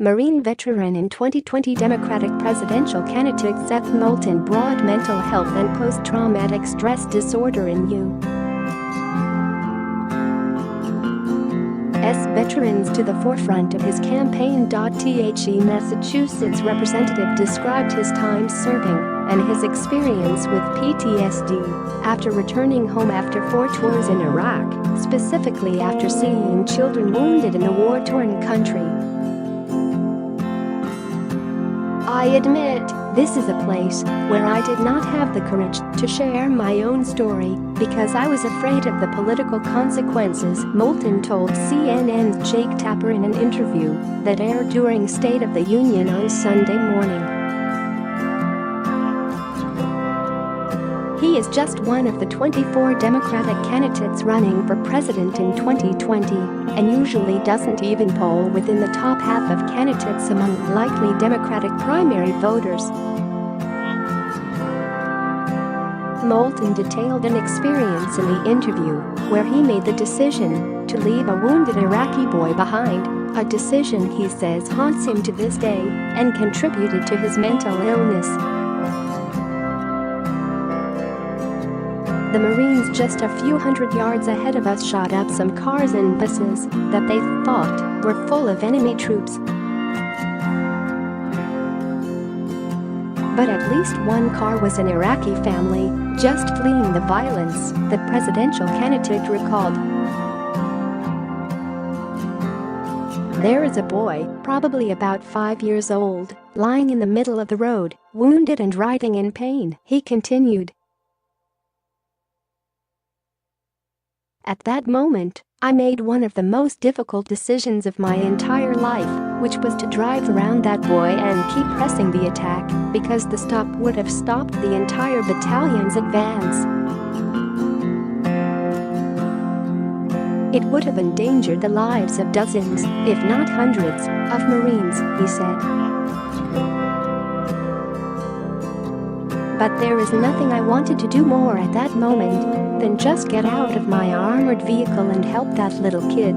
Marine veteran and 2020 Democratic presidential candidate Seth Moulton brought mental health and post-traumatic stress disorder in U.S. veterans to the forefront of his campaign.The Massachusetts representative described his time serving and his experience with PTSD after returning home after 4 tours in Iraq, specifically after seeing children wounded in the war-torn country. "I admit, this is a place where I did not have the courage to share my own story because I was afraid of the political consequences," Moulton told CNN's Jake Tapper in an interview that aired during State of the Union on Sunday morning. He is just one of the 24 Democratic candidates running for president in 2020 and usually doesn't even poll within the top half of candidates among likely Democratic primary voters. Moulton detailed an experience in the interview where he made the decision to leave a wounded Iraqi boy behind, a decision he says haunts him to this day and contributed to his mental illness. "The Marines just a few hundred yards ahead of us shot up some cars and buses that they thought were full of enemy troops. But at least one car was an Iraqi family just fleeing the violence," the presidential candidate recalled. "There is a boy, probably about 5 years old, lying in the middle of the road, wounded and writhing in pain," he continued. "At that moment, I made one of the most difficult decisions of my entire life, which was to drive around that boy and keep pressing the attack because the stop would have stopped the entire battalion's advance. It would have endangered the lives of dozens, if not hundreds, of Marines," he said. "But there is nothing I wanted to do more at that moment than just get out of my armored vehicle and help that little kid."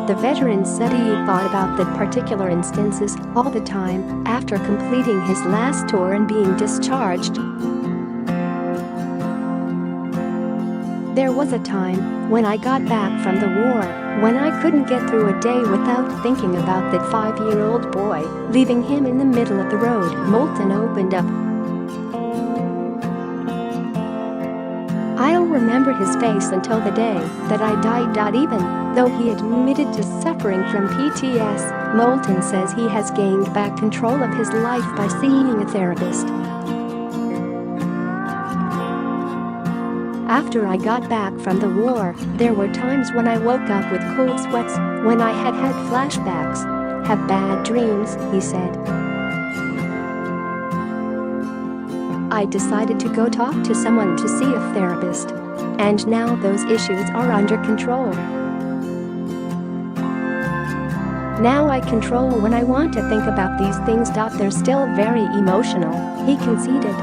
The veteran said he thought about the particular instances all the time after completing his last tour and being discharged. "There was a time when I got back from the war when I couldn't get through a day without thinking about that 5-year-old boy, leaving him in the middle of the road," Moulton opened up. "I'll remember his face until the day that I died." Even though he admitted to suffering from PTSD, Moulton says he has gained back control of his life by seeing a therapist. "After I got back from the war, there were times when I woke up with cold sweats, when I had flashbacks, have bad dreams," he said. "I decided to go talk to someone to see a therapist. And now those issues are under control. Now I control when I want to think about these things. They're still very emotional," he conceded.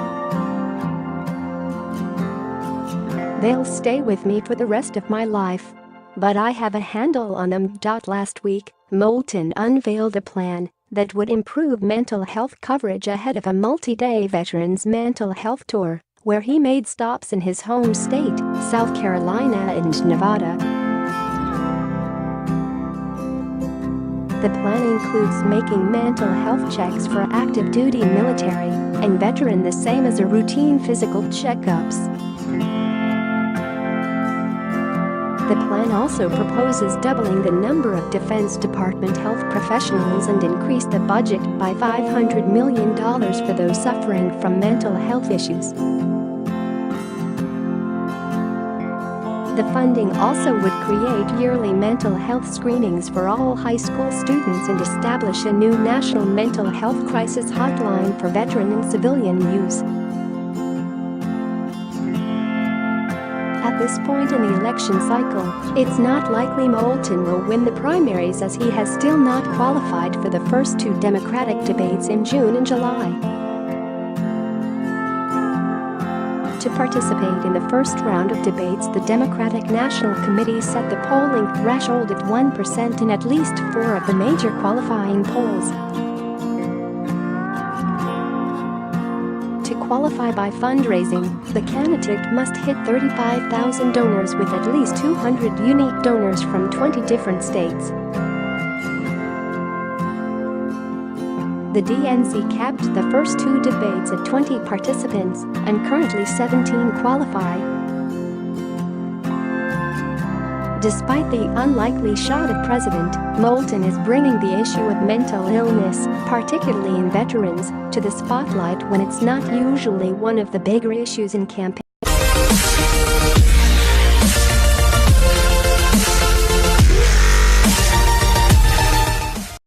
"They'll stay with me for the rest of my life. But I have a handle on them." Last week, Moulton unveiled a plan that would improve mental health coverage ahead of a multi-day veterans mental health tour, where he made stops in his home state, South Carolina and Nevada. The plan includes making mental health checks for active duty military and veteran, the same as a routine physical checkups. The plan also proposes doubling the number of Defense Department health professionals and increase the budget by $500 million for those suffering from mental health issues. The funding also would create yearly mental health screenings for all high school students and establish a new national mental health crisis hotline for veteran and civilian use. At this point in the election cycle, it's not likely Moulton will win the primaries, as he has still not qualified for the first 2 Democratic debates in June and July. To participate in the first round of debates, the Democratic National Committee set the polling threshold at 1% in at least 4 of the major qualifying polls. To qualify by fundraising, the candidate must hit 35,000 donors with at least 200 unique donors from 20 different states. The DNC capped the first 2 debates at 20 participants, and currently 17 qualify. Despite the unlikely shot at president, Moulton is bringing the issue of mental illness, particularly in veterans, to the spotlight when it's not usually one of the bigger issues in campaigns.